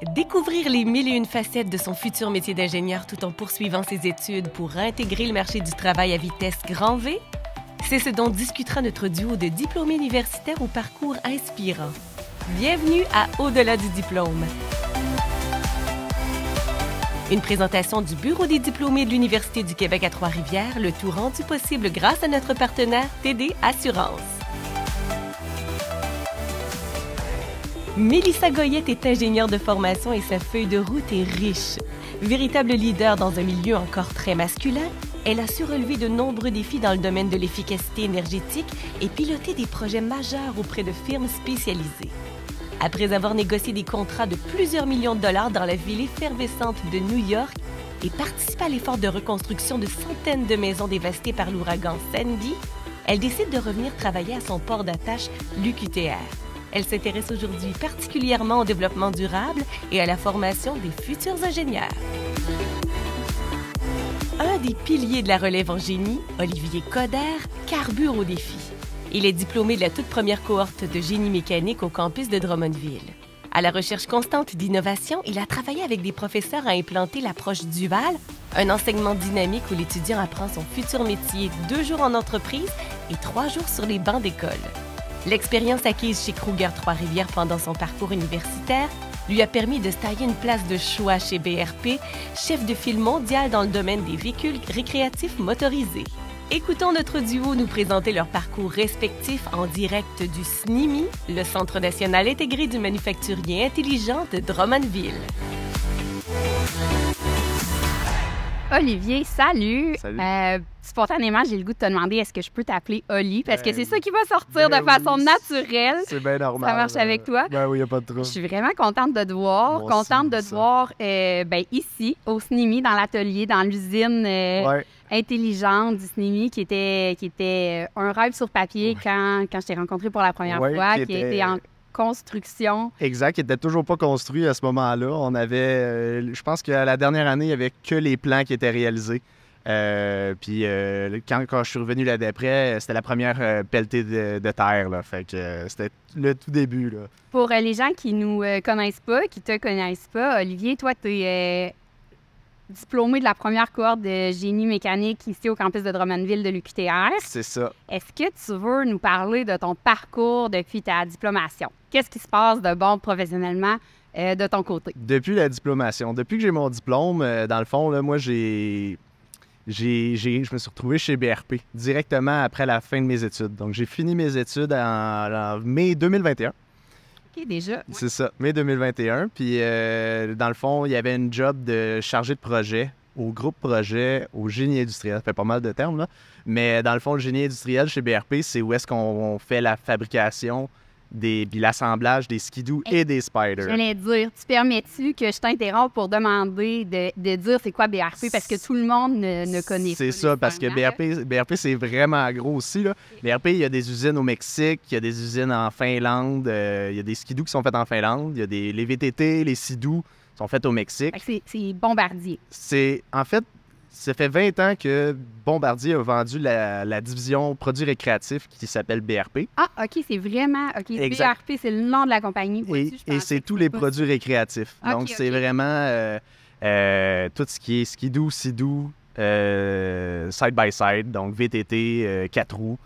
Découvrir les mille et une facettes de son futur métier d'ingénieur tout en poursuivant ses études pour intégrer le marché du travail à vitesse grand V? C'est ce dont discutera notre duo de diplômés universitaires au parcours inspirant. Bienvenue à Au-delà du diplôme. Une présentation du Bureau des diplômés de l'Université du Québec à Trois-Rivières, le tout rendu possible grâce à notre partenaire TD Assurance. Mélissa Goyette est ingénieure de formation et sa feuille de route est riche. Véritable leader dans un milieu encore très masculin, elle a su relever de nombreux défis dans le domaine de l'efficacité énergétique et piloter des projets majeurs auprès de firmes spécialisées. Après avoir négocié des contrats de plusieurs millions de dollars dans la ville effervescente de New York et participé à l'effort de reconstruction de centaines de maisons dévastées par l'ouragan Sandy, elle décide de revenir travailler à son port d'attache, l'UQTR. Elle s'intéresse aujourd'hui particulièrement au développement durable et à la formation des futurs ingénieurs. Un des piliers de la relève en génie, Olivier Coderre, carbure au défi. Il est diplômé de la toute première cohorte de génie mécanique au campus de Drummondville. À la recherche constante d'innovation, il a travaillé avec des professeurs à implanter l'approche duale, un enseignement dynamique où l'étudiant apprend son futur métier 2 jours en entreprise et 3 jours sur les bancs d'école. L'expérience acquise chez Kruger Trois-Rivières pendant son parcours universitaire lui a permis de se tailler une place de choix chez BRP, chef de file mondial dans le domaine des véhicules récréatifs motorisés. Écoutons notre duo nous présenter leur parcours respectif en direct du SNIMI, le Centre national intégré du manufacturier intelligent de Drummondville. Olivier, salut! Salut. Spontanément, j'ai le goût de te demander est-ce que je peux t'appeler Oli? Parce que c'est ça qui va sortir de façon naturelle. C'est bien normal. Ça marche avec toi? Ben oui, il n'y a pas de trouble. Je suis vraiment contente de te voir. Moi aussi, contente de te voir ici, au SNIMI, dans l'atelier, dans l'usine intelligente du SNIMI, qui était un rêve sur papier quand je t'ai rencontré pour la première fois, qui était en construction. Exact, qui n'était toujours pas construit à ce moment-là. On avait, je pense qu'à la dernière année, il n'y avait que les plans qui étaient réalisés. Puis quand je suis revenu là d'après, c'était la première pelletée de terre. Là. Fait que c'était le tout début. Là. Pour les gens qui nous connaissent pas, qui te connaissent pas, Olivier, toi, tu es diplômé de la première cohorte de génie mécanique ici au campus de Drummondville de l'UQTR. C'est ça. Est-ce que tu veux nous parler de ton parcours depuis ta diplomation? Qu'est-ce qui se passe de bon professionnellement de ton côté? Depuis la diplomation, depuis que j'ai mon diplôme, dans le fond, là, moi, je me suis retrouvé chez BRP directement après la fin de mes études. Donc, j'ai fini mes études en mai 2021. OK, déjà. C'est ça, mai 2021. Puis, dans le fond, il y avait une job de chargé de projet au groupe projet au génie industriel. Ça fait pas mal de termes, là. Mais dans le fond, le génie industriel chez BRP, c'est où est-ce qu'on fait la fabrication puis l'assemblage des skidoo et des spiders. J'allais dire, tu permets-tu que je t'interrompe pour demander de dire c'est quoi BRP parce que tout le monde ne connaît pas. C'est ça, parce que BRP c'est vraiment gros aussi. Là. BRP, il y a des usines au Mexique, il y a des usines en Finlande, il y a des skidoo qui sont faits en Finlande, il y a les VTT, les skidoo sont faits au Mexique. C'est Bombardier. En fait, ça fait 20 ans que Bombardier a vendu la division produits récréatifs qui s'appelle BRP. Ah, OK, c'est vraiment... OK, exact. BRP, c'est le nom de la compagnie. Et c'est tous les produits récréatifs. Okay, donc, c'est vraiment tout ce qui est skidoo, sidoo, side-by-side, donc VTT, 4 roues.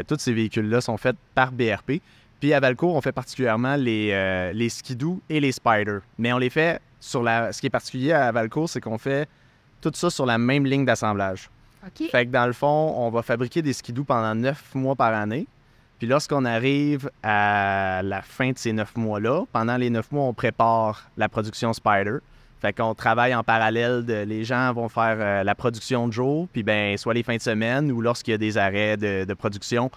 Tous ces véhicules-là sont faits par BRP. Puis à Valcourt, on fait particulièrement les skidoo et les spiders. Mais on les fait ce qui est particulier à Valcourt, c'est qu'on fait tout ça sur la même ligne d'assemblage. OK. Fait que dans le fond, on va fabriquer des skidoo pendant 9 mois par année. Puis lorsqu'on arrive à la fin de ces 9 mois-là, pendant les 9 mois, on prépare la production Spider. Fait qu'on travaille en parallèle. Les gens vont faire la production de jour, puis ben soit les fins de semaine ou lorsqu'il y a des arrêts de production,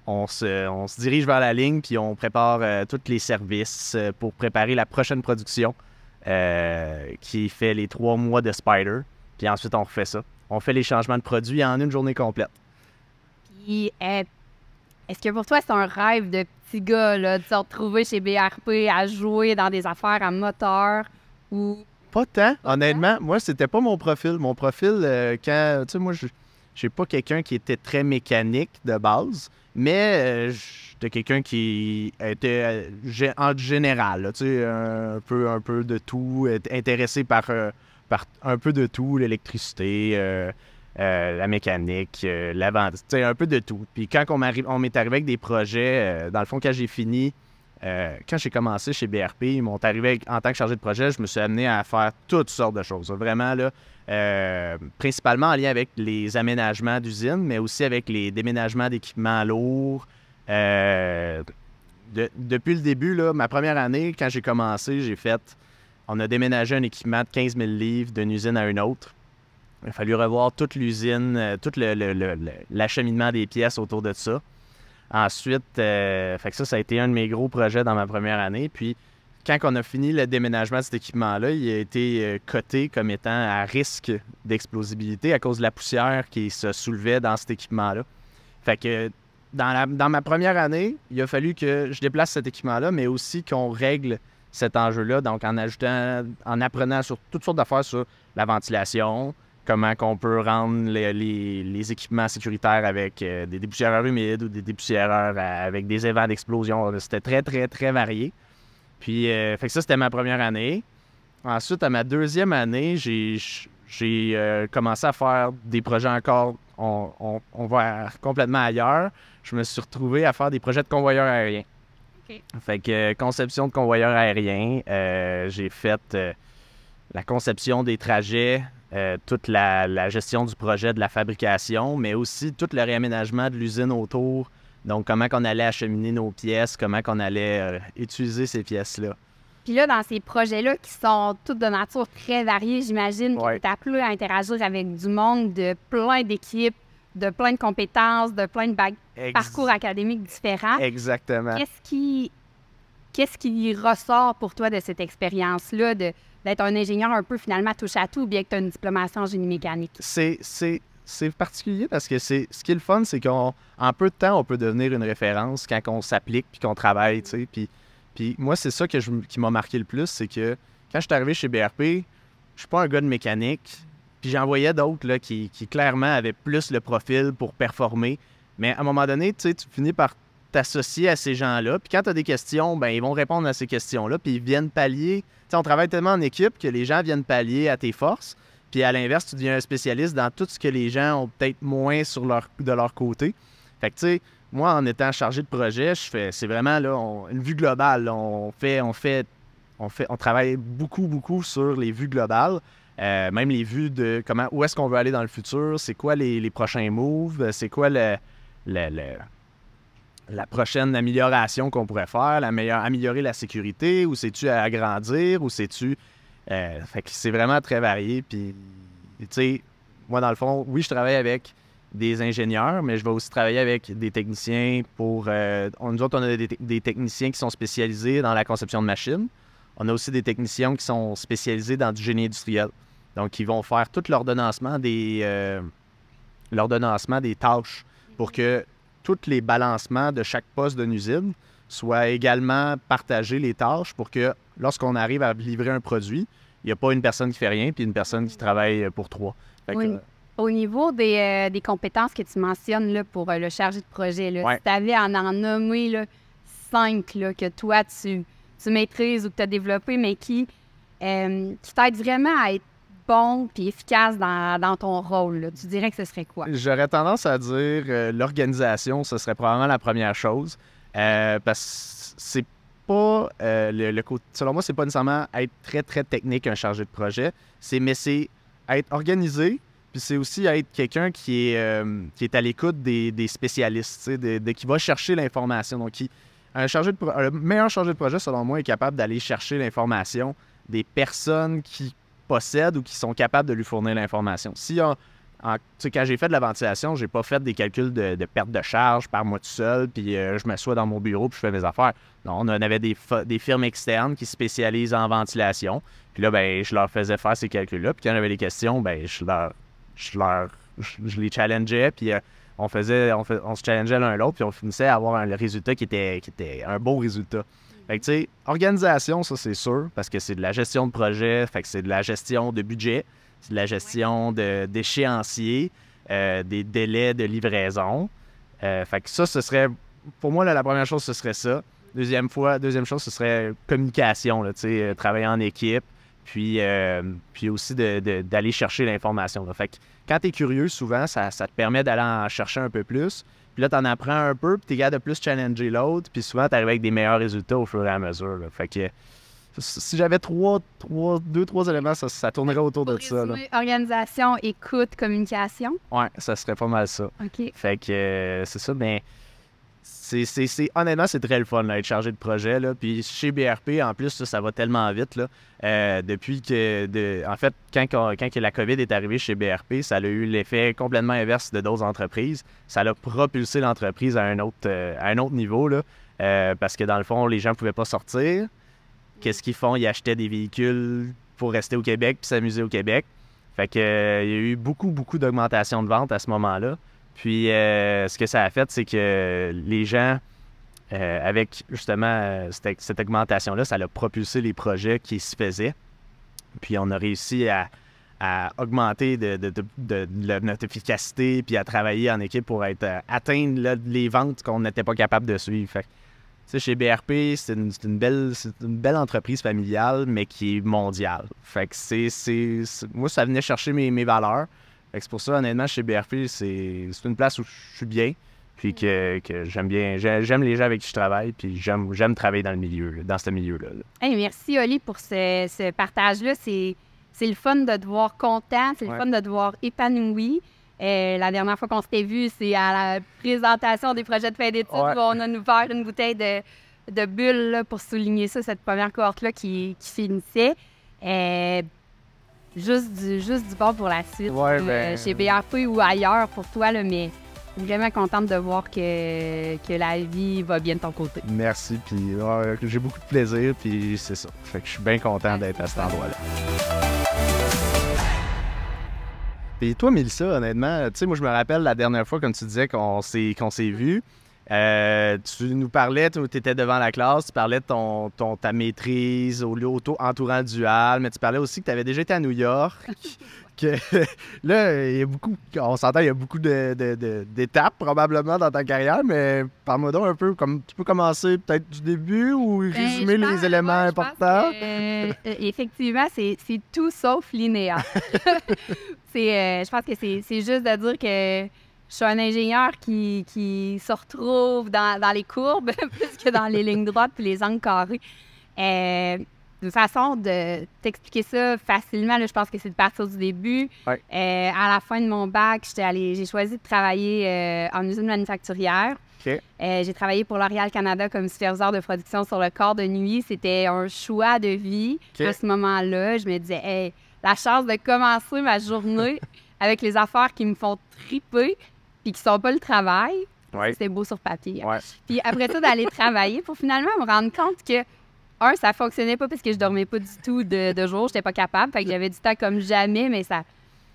on se dirige vers la ligne, puis on prépare tous les services pour préparer la prochaine production qui fait les 3 mois de Spider. Puis ensuite, on refait ça. On fait les changements de produits en une journée complète. Puis, est-ce que pour toi, c'est un rêve de petit gars là, de se retrouver chez BRP à jouer dans des affaires à moteur ou... Pas tant. Honnêtement, moi, c'était pas mon profil. Mon profil, quand... Tu sais, moi, suis pas quelqu'un qui était très mécanique de base, mais j'étais quelqu'un qui était en général, là, tu sais, un peu de tout, intéressé par un peu de tout, l'électricité, la mécanique, la vente, tu sais, un peu de tout. Puis quand on m'est arrivé avec des projets, dans le fond, quand j'ai fini, quand j'ai commencé chez BRP, ils m'ont arrivé en tant que chargé de projet, je me suis amené à faire toutes sortes de choses. Vraiment, là, principalement en lien avec les aménagements d'usines, mais aussi avec les déménagements d'équipements lourds. Depuis le début, là, ma première année, quand j'ai commencé, on a déménagé un équipement de 15 000 livres d'une usine à une autre. Il a fallu revoir toute l'usine, tout l'acheminement des pièces autour de ça. Ensuite, fait que ça a été un de mes gros projets dans ma première année. Puis, quand on a fini le déménagement de cet équipement-là, il a été coté comme étant à risque d'explosibilité à cause de la poussière qui se soulevait dans cet équipement-là. Fait que dans ma première année, il a fallu que je déplace cet équipement-là, mais aussi qu'on règle cet enjeu-là. Donc, en apprenant sur toutes sortes d'affaires sur la ventilation, comment qu'on peut rendre les équipements sécuritaires avec des dépoussiéreurs humides ou des dépoussiéreurs avec des évents d'explosion. C'était très, très, très varié. Puis, fait que ça, c'était ma première année. Ensuite, à ma deuxième année, j'ai commencé à faire des projets encore, on va complètement ailleurs. Je me suis retrouvé à faire des projets de convoyeurs aériens. Okay. Fait que conception de convoyeurs aériens, j'ai fait la conception des trajets, toute la gestion du projet de la fabrication, mais aussi tout le réaménagement de l'usine autour. Donc, comment qu'on allait acheminer nos pièces, comment qu'on allait utiliser ces pièces-là. Puis là, dans ces projets-là qui sont tous de nature très variée, j'imagine que tu as appelé à interagir avec du monde de plein d'équipes, de plein de compétences, de plein de parcours académiques différents. Exactement. Qu'est-ce qui ressort pour toi de cette expérience-là, d'être un ingénieur un peu finalement touche-à-tout, bien que tu as une diplomation en génie mécanique? C'est particulier parce que ce qui est le fun, c'est qu'en peu de temps, on peut devenir une référence quand on s'applique puis qu'on travaille, tu sais. Puis moi, c'est ça qui m'a marqué le plus, c'est que quand je suis arrivé chez BRP, je suis pas un gars de mécanique, puis j'en voyais d'autres là, qui clairement avaient plus le profil pour performer. Mais à un moment donné, tu sais, tu finis par t'associer à ces gens-là, puis quand tu as des questions, ben ils vont répondre à ces questions-là, puis ils viennent pallier. Tu sais, on travaille tellement en équipe que les gens viennent pallier à tes forces. Puis à l'inverse, tu deviens un spécialiste dans tout ce que les gens ont peut-être moins de leur côté. Fait que tu sais, moi, en étant chargé de projet, c'est vraiment là, une vue globale. Là, on travaille beaucoup sur les vues globales. Même les vues de où est-ce qu'on veut aller dans le futur, c'est quoi les prochains moves, c'est quoi la prochaine amélioration qu'on pourrait faire, améliorer la sécurité, ou c'est-tu à agrandir, ou c'est-tu... fait que c'est vraiment très varié. Puis, tu sais, moi, dans le fond, oui, je travaille avec des ingénieurs, mais je vais aussi travailler avec des techniciens nous autres, on a des techniciens qui sont spécialisés dans la conception de machines. On a aussi des techniciens qui sont spécialisés dans du génie industriel. Donc, ils vont faire tout l'ordonnancement des tâches pour que tous les balancements de chaque poste d'une usine soient également partagés, les tâches, pour que lorsqu'on arrive à livrer un produit, il n'y a pas une personne qui fait rien puis une personne qui travaille pour trois. Au niveau des compétences que tu mentionnes là, pour le chargé de projet, là, si tu avais à en nommer là, 5 là, que toi, tu maîtrises ou que tu as développé, mais qui t'aident vraiment à être bon puis efficace dans ton rôle, là, tu dirais que ce serait quoi? J'aurais tendance à dire l'organisation, ce serait probablement la première chose. Parce que c'est pas selon moi, c'est pas nécessairement être très, très technique un chargé de projet, mais c'est être organisé, puis c'est aussi être quelqu'un qui est à l'écoute des spécialistes, qui va chercher l'information. Donc, le meilleur chargé de projet, selon moi, est capable d'aller chercher l'information des personnes qui possèdent ou qui sont capables de lui fournir l'information. Quand j'ai fait de la ventilation, j'ai pas fait des calculs de perte de charge par moi tout seul, puis je m'assois dans mon bureau puis je fais mes affaires. Non, on avait des firmes externes qui se spécialisent en ventilation. Puis là, ben, je leur faisais faire ces calculs-là. Puis quand j'avais des questions, ben, je les challengeais, puis on se challengeait l'un l'autre, puis on finissait à avoir un résultat qui était un bon résultat. Fait que, tu sais, organisation, ça, c'est sûr, parce que c'est de la gestion de projet, fait que c'est de la gestion de budget, c'est de la gestion d'échéanciers, des délais de livraison. Fait que ça, ce serait, pour moi, là, la première chose, ce serait ça. Deuxième chose, ce serait communication, là, travailler en équipe, puis aussi d'aller chercher l'information. Fait que quand tu es curieux, souvent, ça te permet d'aller en chercher un peu plus. Puis là, tu en apprends un peu, puis tu es capable de plus challenger l'autre, puis souvent, tu arrives avec des meilleurs résultats au fur et à mesure. Là. Fait que si j'avais deux, trois éléments, ça tournerait autour de ça. Là. Organisation, écoute, communication. Ouais, ça serait pas mal ça. OK. Fait que c'est ça, mais honnêtement, c'est très le fun, là, être chargé de projet. Là. Puis chez BRP, en plus, ça va tellement vite. Là. Depuis que, en fait, quand la COVID est arrivée chez BRP, ça a eu l'effet complètement inverse de d'autres entreprises. Ça a propulsé l'entreprise à un autre niveau, là, parce que dans le fond, les gens ne pouvaient pas sortir. Qu'est-ce qu'ils font? Ils achetaient des véhicules pour rester au Québec puis s'amuser au Québec. Fait que, il y a eu beaucoup d'augmentation de vente à ce moment-là. Puis, ce que ça a fait, c'est que les gens, avec justement cette augmentation-là, ça a propulsé les projets qui se faisaient. Puis, on a réussi à augmenter notre efficacité puis à travailler en équipe pour atteindre là, les ventes qu'on n'était pas capable de suivre. Fait que, chez BRP, c'est une belle entreprise familiale, mais qui est mondiale. Fait que moi, ça venait chercher mes valeurs. C'est pour ça, honnêtement, chez BRP, c'est une place où je suis bien, puis que j'aime bien. J'aime les gens avec qui je travaille, puis j'aime travailler dans ce milieu-là. Hey, merci, Oli, pour ce partage-là. C'est le fun de te voir content, c'est le fun de te voir épanoui. La dernière fois qu'on s'était vu, c'est à la présentation des projets de fin d'études où on a ouvert une bouteille de bulles là, pour souligner ça, cette première cohorte-là qui finissait. Juste du bon pour la suite, chez BRP ou ailleurs pour toi, là, mais vraiment contente de voir que la vie va bien de ton côté. Merci, puis j'ai beaucoup de plaisir, puis c'est ça. Fait que je suis bien content d'être à cet endroit-là. Et toi, Mélissa, honnêtement, tu sais, moi, je me rappelle la dernière fois, comme tu disais, qu'on s'est vus. Tu nous parlais, tu étais devant la classe, tu parlais de ta maîtrise au auto-entourant dual, mais tu parlais aussi que tu avais déjà été à New York. Là, il y a beaucoup, on s'entend, il y a beaucoup d'étapes probablement dans ta carrière, mais parle-moi donc un peu, comme tu peux commencer peut-être du début ou résumer les éléments importants. Effectivement, c'est tout sauf linéaire. Je pense que c'est juste de dire que je suis un ingénieur qui se retrouve dans les courbes plus que dans les lignes droites puis les angles carrés. De façon de t'expliquer ça facilement, là, je pense que c'est de partir du début. Ouais. À la fin de mon bac, j'ai choisi de travailler en usine manufacturière. Okay. J'ai travaillé pour L'Oréal Canada comme superviseur de production sur le corps de nuit. C'était un choix de vie. Okay. À ce moment-là, je me disais, hey, la chance de commencer ma journée avec les affaires qui me font triper puis qui sont pas le travail. Ouais. C'était beau sur papier. Ouais. Puis après ça, d'aller travailler pour finalement me rendre compte que ça fonctionnait pas parce que je dormais pas du tout de jour. J'étais pas capable. Fait que j'avais du temps comme jamais, mais ça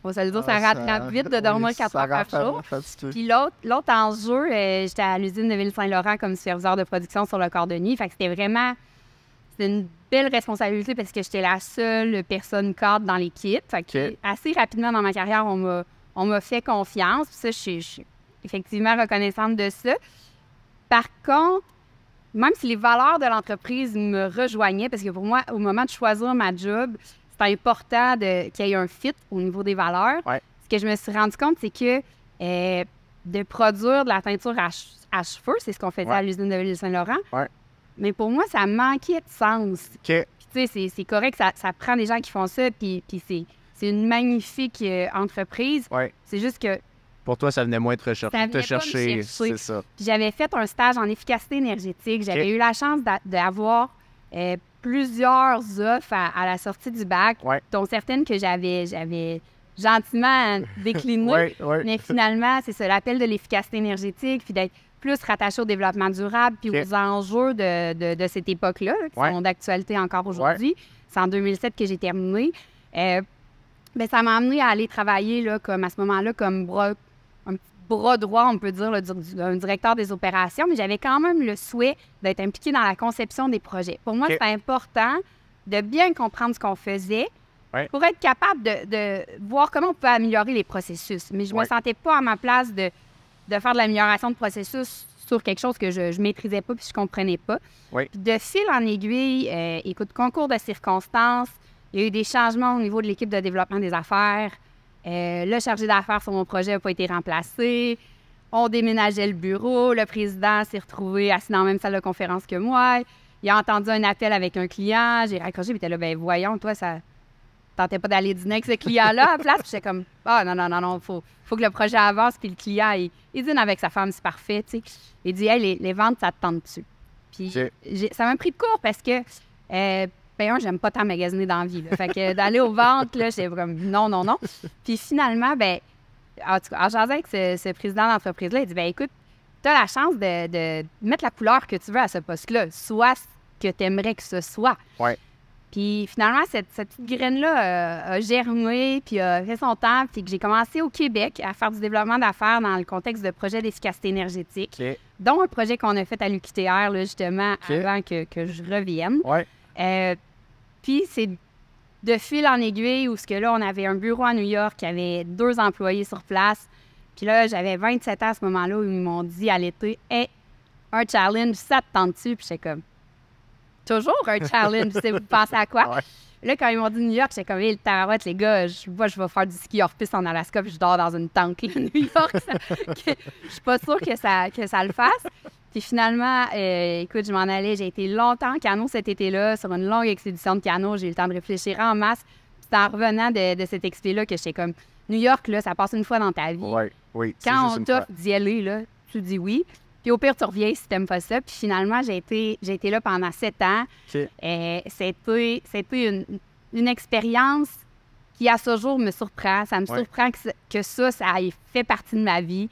veut dire, ça rattrape vite de dormir 4 heures par jour. Puis l'autre enjeu, j'étais à l'usine de Ville-Saint-Laurent comme superviseur de production sur le corps de nuit. Fait que c'était une belle responsabilité parce que j'étais la seule personne cadre dans l'équipe. Fait que assez rapidement dans ma carrière, on m'a fait confiance. Puis ça, je suis effectivement reconnaissante de ça. Par contre, même si les valeurs de l'entreprise me rejoignaient, parce que pour moi, au moment de choisir ma job, c'est important qu'il y ait un fit au niveau des valeurs. Ouais. Ce que je me suis rendu compte, c'est que de produire de la teinture à cheveux, c'est ce qu'on faisait à l'usine de Ville-Saint-Laurent. Ouais. Mais pour moi, ça manquait de sens. Okay. Puis tu sais, c'est correct, ça prend des gens qui font ça, puis c'est une magnifique entreprise. Ouais. C'est juste que pour toi, ça venait moins te chercher, c'est ça. Puis j'avais fait un stage en efficacité énergétique. J'avais eu la chance d'avoir plusieurs offres à la sortie du bac, dont certaines que j'avais gentiment déclinées. Mais finalement, c'est ça, l'appel de l'efficacité énergétique, puis d'être plus rattaché au développement durable, puis aux enjeux de cette époque-là, qui sont d'actualité encore aujourd'hui. C'est en 2007 que j'ai terminé. Ça m'a amené à aller travailler là, à ce moment-là comme bras droit, on peut dire, un directeur des opérations, mais j'avais quand même le souhait d'être impliquée dans la conception des projets. Pour moi, c'était important de bien comprendre ce qu'on faisait, pour être capable de voir comment on peut améliorer les processus. Mais je me sentais pas à ma place de faire de l'amélioration de processus sur quelque chose que je maîtrisais pas puis je comprenais pas. Puis de fil en aiguille, écoute, concours de circonstances, il y a eu des changements au niveau de l'équipe de développement des affaires. Le chargé d'affaires sur mon projet n'a pas été remplacé. On déménageait le bureau. Le président s'est retrouvé assis dans la même salle de conférence que moi. Il a entendu un appel avec un client. J'ai raccroché, puis il était là, ben voyons, toi, ça tentais pas d'aller dîner avec ce client-là à la place. Puis j'étais comme, non, faut que le projet avance, puis le client, il dîne avec sa femme, c'est parfait, tu sais. Il dit, hey, les ventes, ça te tente-tu? Puis ça m'a pris de court parce que, j'aime pas tant magasiner dans la vie. Fait que d'aller aux ventes, là, j'étais comme, non. Puis finalement, en tout cas, en jasant avec ce président d'entreprise-là, il dit, écoute, tu as la chance de mettre la couleur que tu veux à ce poste-là, soit ce que tu aimerais que ce soit. Puis finalement, cette petite graine-là a germé, puis a fait son temps, puis que j'ai commencé au Québec à faire du développement d'affaires dans le contexte de projets d'efficacité énergétique, dont un projet qu'on a fait à l'UQTR, là, justement, avant que je revienne. Puis c'est de fil en aiguille où on avait un bureau à New York qui avait 2 employés sur place. Puis là, j'avais 27 ans à ce moment-là où ils m'ont dit à l'été, « Hey, un challenge, ça te tente-tu? » Puis j'étais comme, toujours un challenge, vous pensez à quoi? Là, quand ils m'ont dit New York, j'étais comme, hey, le tabarouette, les gars, je vais faire du ski hors-piste en Alaska, puis je dors dans une tente. Là, New York, je suis pas sûre que ça le fasse. Puis finalement, écoute, je m'en allais. J'ai été longtemps en canot cet été-là, sur une longue expédition de canot. J'ai eu le temps de réfléchir en masse. C'est en revenant de cette expé-là que j'étais comme, New York, là, ça passe une fois dans ta vie. Quand on t'offre d'y aller, là, tu dis oui. Puis au pire, tu reviens si tu n'aimes pas ça. Puis finalement, j'ai été là pendant 7 ans. C'était une expérience qui, à ce jour, me surprend. Ça me surprend que ça ait fait partie de ma vie.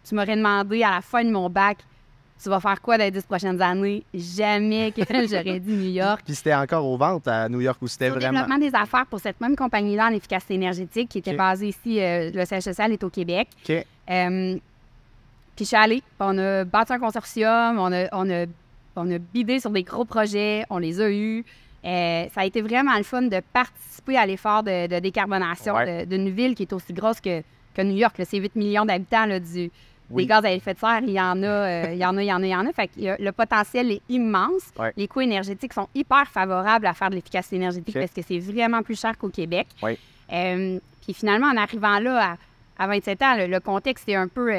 Tu m'aurais demandé à la fin de mon bac, tu vas faire quoi dans les 10 prochaines années? Jamais que j'aurais dit New York. Puis c'était encore aux ventes à New York ou c'était vraiment... Le développement des affaires pour cette même compagnie-là en efficacité énergétique qui était basée ici, le siège social est au Québec. Puis je suis allée, on a bâti un consortium, on a bidé sur des gros projets, on les a eus. Ça a été vraiment le fun de participer à l'effort de décarbonation d'une ville qui est aussi grosse que New York. C'est 8 millions d'habitants des gaz à effet de serre, il y en a. Fait que le potentiel est immense. Les coûts énergétiques sont hyper favorables à faire de l'efficacité énergétique parce que c'est vraiment plus cher qu'au Québec. Puis finalement, en arrivant là, à 27 ans, le contexte est un peu...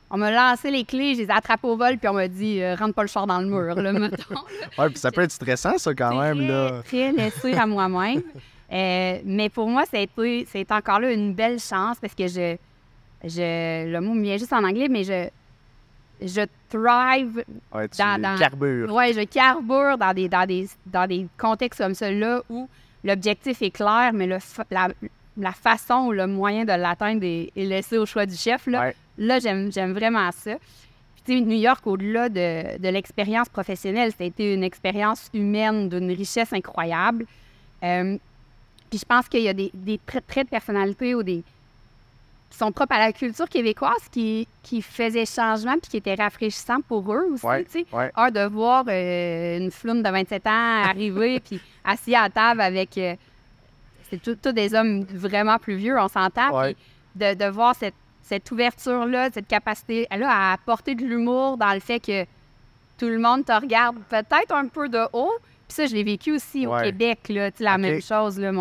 on m'a lancé les clés, je les ai attrapées au vol, puis on m'a dit « rentre pas le char dans le mur », là, mettons. Puis ça peut être stressant, ça, quand même, là. Très laissé à moi-même. Mais pour moi, c'est encore là une belle chance parce que le mot me vient juste en anglais, mais je thrive dans carbure. Je carbure dans des contextes comme celui-là où l'objectif est clair, mais la façon ou le moyen de l'atteindre est laissé au choix du chef. Là, j'aime vraiment ça. Puis, New York, au-delà de l'expérience professionnelle, ça a été une expérience humaine d'une richesse incroyable. Puis je pense qu'il y a des traits de personnalité ou qui sont propres à la culture québécoise qui faisaient changement puis qui étaient rafraîchissants pour eux aussi. De voir une floune de 27 ans arriver puis assis à la table avec... c'est tous des hommes vraiment plus vieux, on s'entend. Puis de voir cette ouverture-là, cette capacité-là à apporter de l'humour dans le fait que tout le monde te regarde peut-être un peu de haut. Puis ça, je l'ai vécu aussi au Québec, là, la même chose. Là,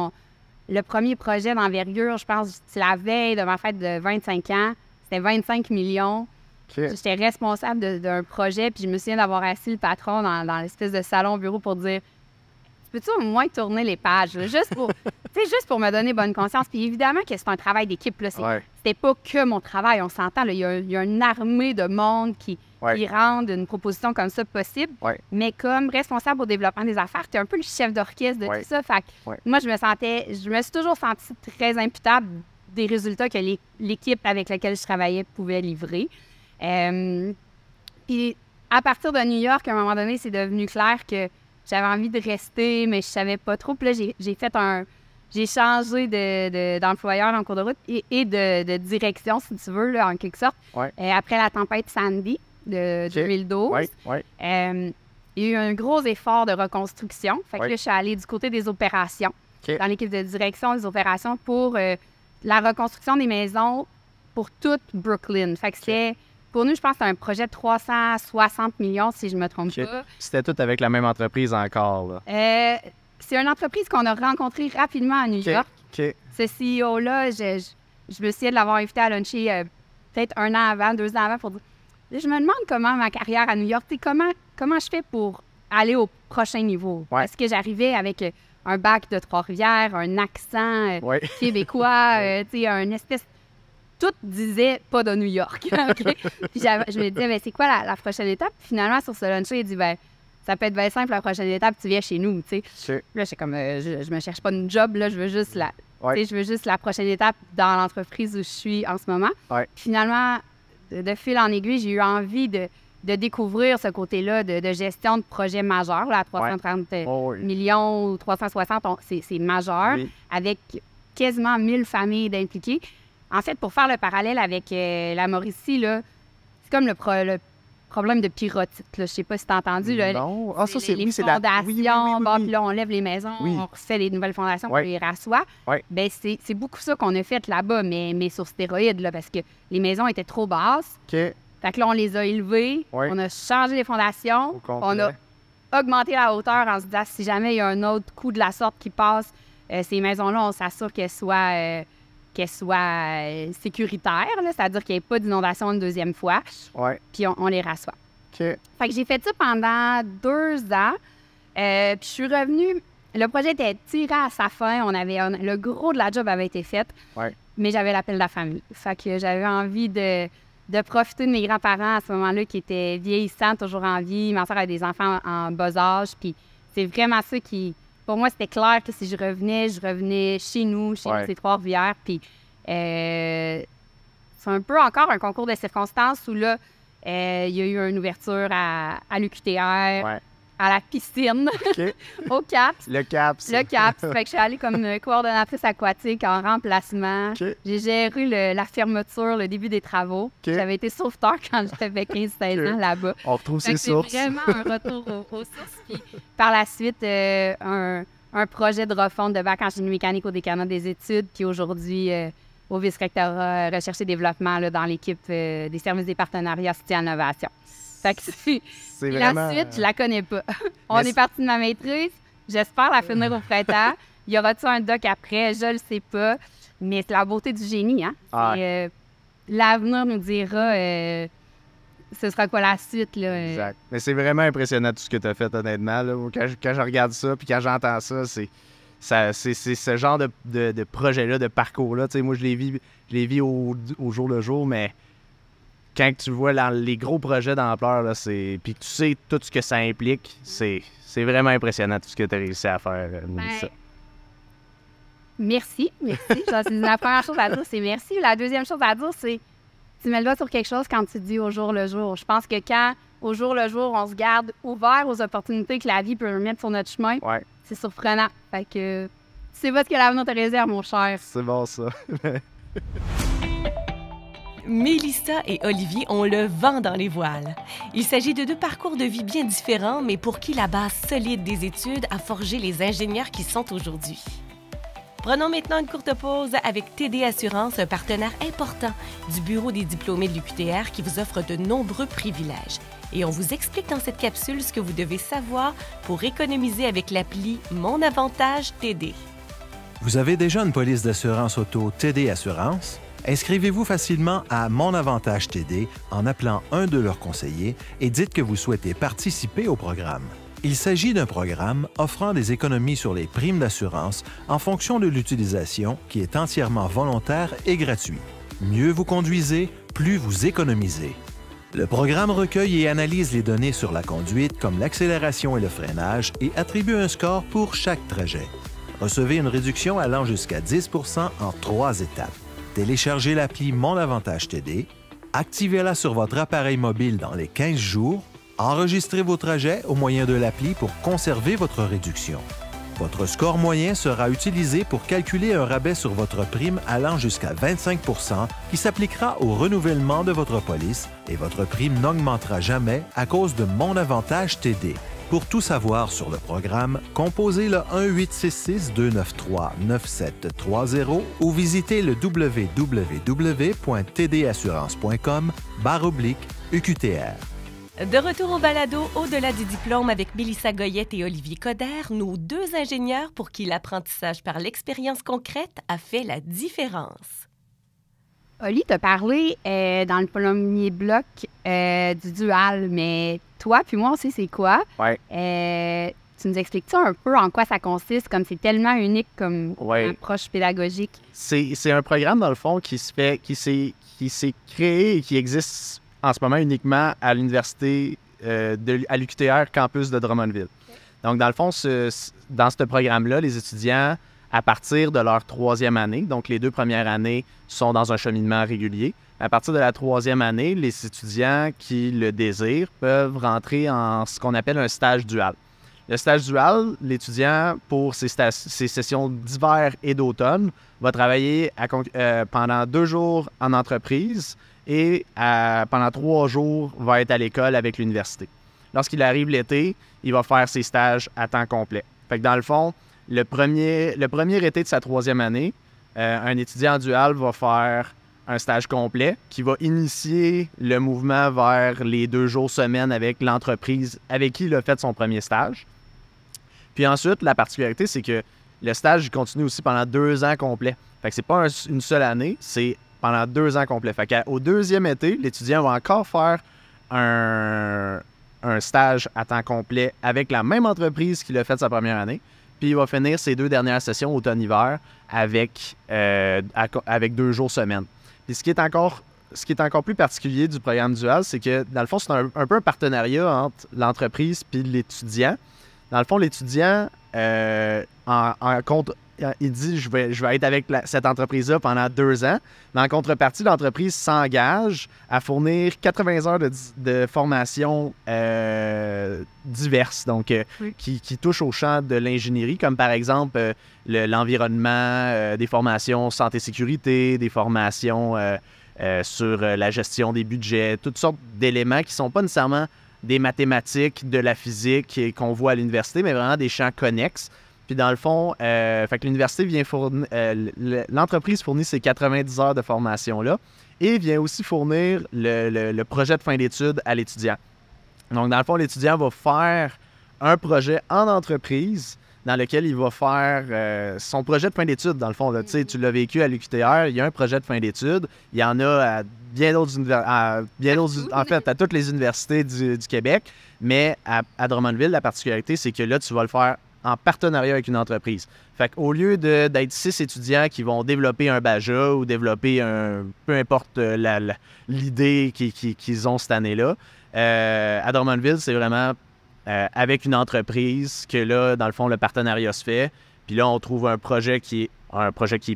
le premier projet d'envergure, je pense, c'est la veille de ma fête de 25 ans. C'était 25 millions. J'étais responsable d'un projet, puis je me souviens d'avoir assis le patron dans l'espèce de salon-bureau pour dire « Peux-tu au moins tourner les pages? » Juste pour me donner bonne conscience. Puis évidemment que c'est un travail d'équipe. C'était pas que mon travail, on s'entend. Il y a une armée de monde qui rendent une proposition comme ça possible. Mais comme responsable au développement des affaires, tu es un peu le chef d'orchestre de tout ça. Fait que moi, je me suis toujours sentie très imputable des résultats que l'équipe avec laquelle je travaillais pouvait livrer. Puis à partir de New York, à un moment donné, c'est devenu clair que j'avais envie de rester, mais je savais pas trop. Puis là, j'ai changé d'employeur en cours de route et de direction, si tu veux, là, en quelque sorte. Après la tempête Sandy de 2012. il y a eu un gros effort de reconstruction. Fait que là, je suis allée du côté des opérations, dans l'équipe de direction des opérations pour la reconstruction des maisons pour toute Brooklyn. Fait que c'était, pour nous, je pense que c'était un projet de 360 millions, si je ne me trompe pas. C'était tout avec la même entreprise encore, là? C'est une entreprise qu'on a rencontrée rapidement à New York. Ce CEO-là, je me suis de l'avoir invité à luncher peut-être 1 an avant, 2 ans avant pour dire... Je me demande comment ma carrière à New York, comment je fais pour aller au prochain niveau. Est-ce que j'arrivais avec un bac de Trois-Rivières, un accent québécois, un espèce... Tout disait pas de New York. Okay? Puis je me disais, c'est quoi la prochaine étape? Puis finalement, sur ce lunch-là, il dit, ça peut être bien simple, la prochaine étape, tu viens chez nous. Là, j'étais comme, je me cherche pas de job, là, je veux juste la prochaine étape dans l'entreprise où je suis en ce moment. Finalement, de fil en aiguille, j'ai eu envie de découvrir ce côté-là de gestion de projets majeurs, là, à 330 millions ou 360, c'est majeur, avec quasiment 1000 familles d'impliqués. En fait, pour faire le parallèle avec la Mauricie, là, c'est comme le problème de pyrotite. Je ne sais pas si tu as entendu. Là, non. Les fondations, puis là, on lève les maisons, on refait les nouvelles fondations, puis on les rassoit. Ben, c'est beaucoup ça qu'on a fait là-bas, mais sur stéroïdes, là, parce que les maisons étaient trop basses. Fait que là, on les a élevées, on a changé les fondations, on a augmenté la hauteur en se disant si jamais il y a un autre coup de la sorte qui passe, ces maisons-là, on s'assure qu'elles soient sécuritaires, c'est-à-dire qu'il n'y ait pas d'inondation une deuxième fois. Puis on les rassoit. Fait que j'ai fait ça pendant 2 ans. Puis je suis revenue. Le projet était tiré à sa fin. Le gros de la job avait été fait. Mais j'avais l'appel de la famille. Fait que j'avais envie de profiter de mes grands-parents à ce moment-là qui étaient vieillissants, toujours en vie. Ma soeur avait des enfants en bas âge. Puis c'est vraiment ça qui... Pour moi, c'était clair que si je revenais chez nous, c'est Trois-Rivières. Puis c'est un peu encore un concours de circonstances où là, il y a eu une ouverture à l'UQTR, à la piscine, au CAPS. Le CAPS. Fait que je suis allée comme coordonnatrice aquatique en remplacement. J'ai géré la fermeture, le début des travaux. J'avais été sauveteur quand j'avais 15-16 ans là-bas. On retrouve ses sources. C'est vraiment un retour aux sources. Puis par la suite, un projet de refonte de bac en génie mécanique au décanat des études. Puis aujourd'hui, au vice-rectorat recherche et développement là, dans l'équipe des services des partenariats soutien à l'innovation. Fait que c'est vraiment... La suite, je la connais pas. On est parti de ma maîtrise. J'espère la finir au printemps. Y aura-t-il un doc après? Je le sais pas. Mais c'est la beauté du génie, hein? L'avenir nous dira ce sera quoi la suite, là. Exact. Mais c'est vraiment impressionnant tout ce que tu as fait, honnêtement. Là. Quand je regarde ça, puis quand j'entends ça, c'est ce genre de projet-là, de parcours-là. Tu sais, moi, je les vis au jour le jour, mais quand tu vois les gros projets d'ampleur, là, puis que tu sais tout ce que ça implique, c'est vraiment impressionnant tout ce que tu as réussi à faire, Mélissa. Merci. La première chose à dire, c'est merci. La deuxième chose à dire, c'est tu mets le doigt sur quelque chose quand tu dis au jour le jour. Je pense que quand, au jour le jour, on se garde ouvert aux opportunités que la vie peut mettre sur notre chemin, c'est surprenant. Fait que tu sais pas ce que l'avenir te réserve, mon cher. C'est bon, ça. Mélissa et Olivier ont le vent dans les voiles. Il s'agit de 2 parcours de vie bien différents, mais pour qui la base solide des études a forgé les ingénieurs qui sont aujourd'hui. Prenons maintenant une courte pause avec TD Assurance, un partenaire important du Bureau des diplômés de l'UQTR qui vous offre de nombreux privilèges. Et on vous explique dans cette capsule ce que vous devez savoir pour économiser avec l'appli Mon Avantage TD. Vous avez déjà une police d'assurance auto TD Assurance? Inscrivez-vous facilement à Mon Avantage TD en appelant un de leurs conseillers et dites que vous souhaitez participer au programme. Il s'agit d'un programme offrant des économies sur les primes d'assurance en fonction de l'utilisation qui est entièrement volontaire et gratuit. Mieux vous conduisez, plus vous économisez. Le programme recueille et analyse les données sur la conduite comme l'accélération et le freinage et attribue un score pour chaque trajet. Recevez une réduction allant jusqu'à 10 % en 3 étapes. Téléchargez l'appli Mon Avantage TD, activez-la sur votre appareil mobile dans les 15 jours, enregistrez vos trajets au moyen de l'appli pour conserver votre réduction. Votre score moyen sera utilisé pour calculer un rabais sur votre prime allant jusqu'à 25 % qui s'appliquera au renouvellement de votre police et votre prime n'augmentera jamais à cause de Mon Avantage TD. Pour tout savoir sur le programme, composez le 1-866-293-9730 ou visitez le www.tdassurance.com/UQTR. De retour au balado Au-delà du diplôme avec Mélissa Goyette et Olivier Coder, nos deux ingénieurs pour qui l'apprentissage par l'expérience concrète a fait la différence. Oli, tu as parlé dans le premier bloc du dual, mais toi puis moi, on sait c'est quoi. Ouais. Tu nous expliques-tu un peu en quoi ça consiste, comme c'est tellement unique comme approche pédagogique? C'est un programme, dans le fond, qui s'est créé et qui existe en ce moment uniquement à l'université, à l'UQTR campus de Drummondville. Donc, dans le fond, dans ce programme-là, les étudiants, à partir de leur 3e année, donc les 2 premières années sont dans un cheminement régulier. À partir de la 3e année, les étudiants qui le désirent peuvent rentrer en ce qu'on appelle un stage dual. Le stage dual, l'étudiant, pour ses sessions d'hiver et d'automne, va travailler pendant 2 jours en entreprise et pendant 3 jours va être à l'école avec l'université. Lorsqu'il arrive l'été, il va faire ses stages à temps complet. Fait que dans le fond, le premier été de sa 3e année, un étudiant en dual va faire un stage complet qui va initier le mouvement vers les 2 jours semaine avec l'entreprise avec qui il a fait son premier stage. Puis ensuite, la particularité, c'est que le stage continue aussi pendant 2 ans complets. Fait que c'est pas une seule année, c'est pendant 2 ans complets. Fait qu'au 2e été, l'étudiant va encore faire un stage à temps complet avec la même entreprise qu'il a fait sa première année. Puis il va finir ses 2 dernières sessions automne-hiver avec 2 jours semaine. Puis ce qui est encore plus particulier du programme dual, c'est que dans le fond, c'est un peu un partenariat entre l'entreprise puis l'étudiant. Dans le fond, l'étudiant, il dit je vais être avec cette entreprise-là pendant 2 ans. Mais en contrepartie, l'entreprise s'engage à fournir 80 heures de formation diverses, donc qui touchent au champ de l'ingénierie, comme par exemple l'environnement, des formations santé-sécurité, des formations sur la gestion des budgets, toutes sortes d'éléments qui ne sont pas nécessairement des mathématiques, de la physique qu'on voit à l'université, mais vraiment des champs connexes. Puis dans le fond, fait que l'université vient fournir, l'entreprise fournit ces 90 heures de formation-là et vient aussi fournir le projet de fin d'études à l'étudiant. Donc dans le fond, l'étudiant va faire un projet en entreprise dans lequel il va faire son projet de fin d'études, dans le fond. Là, tu l'as vécu à l'UQTR, il y a un projet de fin d'études. Il y en a à bien d'autres universités, en fait, à toutes les universités du Québec. Mais à Drummondville, la particularité, c'est que là, tu vas le faire en partenariat avec une entreprise. Fait qu'au lieu d'être 6 étudiants qui vont développer un BAJA ou développer peu importe l'idée qu'ils ont cette année-là, à Drummondville, c'est vraiment avec une entreprise que là, dans le fond, le partenariat se fait. Puis là, on trouve un projet qui